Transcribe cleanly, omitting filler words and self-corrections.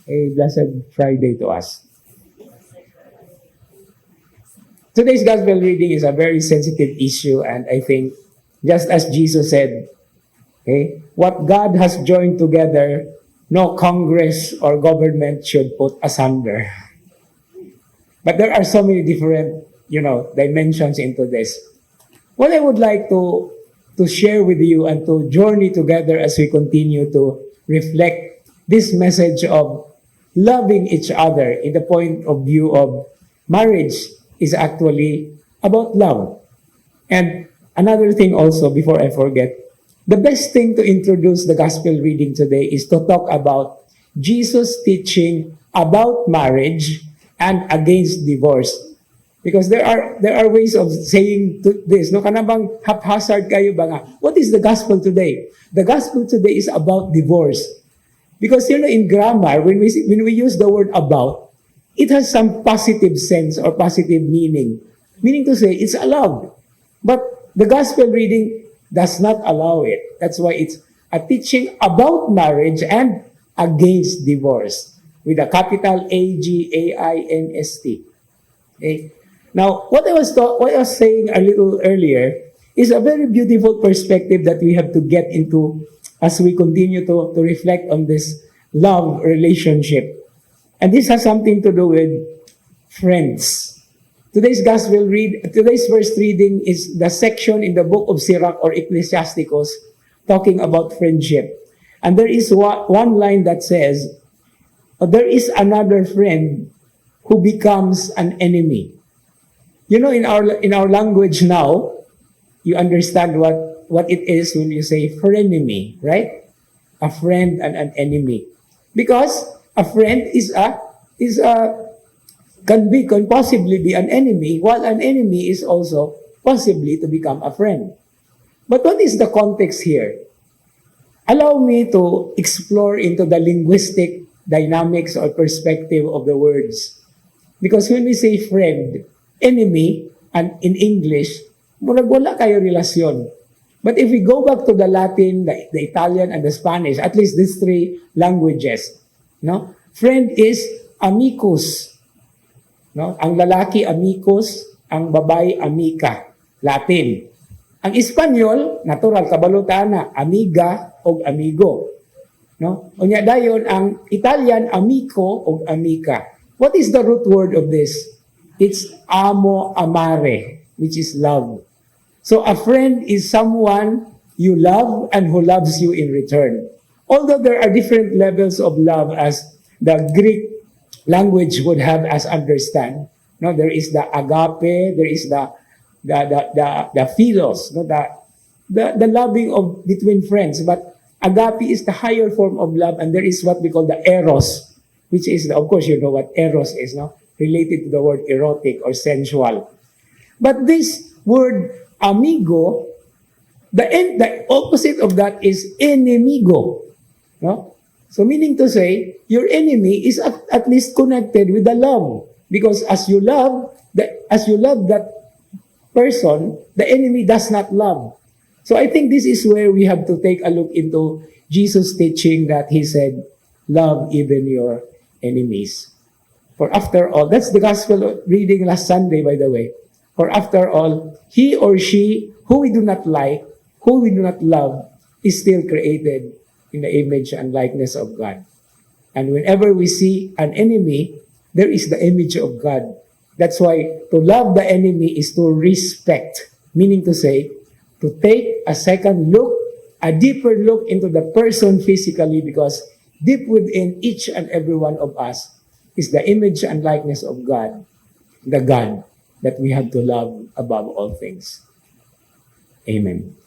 A blessed Friday to us. Today's gospel reading is a very sensitive issue, and I think, just as Jesus said, okay, what God has joined together, no Congress or government should put asunder. But there are so many different, dimensions into this. What I would like to share with you and to journey together as we continue to reflect this message of loving each other in the point of view of marriage is actually about love. And another thing also, before I forget, the best thing to introduce the gospel reading today is to talk about Jesus' teaching about marriage and against divorce. Because there are ways of saying this. No, kanabang haphazard kayo ba nga? What is the gospel today? The gospel today is about divorce. Because in grammar, when we use the word about, it has some positive sense or positive meaning. Meaning to say, it's allowed. But the gospel reading does not allow it. That's why it's a teaching about marriage and against divorce. With a capital A-G-A-I-N-S-T. Okay? Now, what I was saying a little earlier is a very beautiful perspective that we have to get into as we continue to reflect on this love relationship. And this has something to do with friends. Today's verse reading is the section in the book of Sirach or Ecclesiasticus talking about friendship. And there is one line that says, there is another friend who becomes an enemy. In our language now, you understand what it is when you say frenemy, right? A friend and an enemy. Because a friend can possibly be an enemy, while an enemy is also possibly to become a friend. But what is the context here? Allow me to explore into the linguistic dynamics or perspective of the words. Because when we say friend, enemy, and in English, murag wala kayo relasyon. But if we go back to the Latin, the Italian, and the Spanish, at least these three languages, no? Friend is amicus. No? Ang lalaki amicus, ang babae amica. Latin. Ang Espanyol, natural, kabalutan na, amiga o amigo. No? Unya dayon, ang Italian, amico o amica. What is the root word of this? It's amo amare, which is love. So a friend is someone you love and who loves you in return. Although there are different levels of love as the Greek language would have us understand. No, there is the agape, there is the philos, no, the loving of between friends. But agape is the higher form of love, and there is what we call the eros, which is, of course, you know what eros is, no? Related to the word erotic or sensual. But this word amigo, the opposite of that is enemigo. No? So meaning to say, your enemy is at least connected with the love. Because as you love that person, the enemy does not love. So I think this is where we have to take a look into Jesus' teaching that he said, love even your enemies. For after all, that's the gospel reading last Sunday, by the way. For after all, he or she who we do not like, who we do not love, is still created in the image and likeness of God. And whenever we see an enemy, there is the image of God. That's why to love the enemy is to respect, meaning to say, to take a second look, a deeper look into the person physically, because deep within each and every one of us is the image and likeness of God, the God that we have to love above all things. Amen.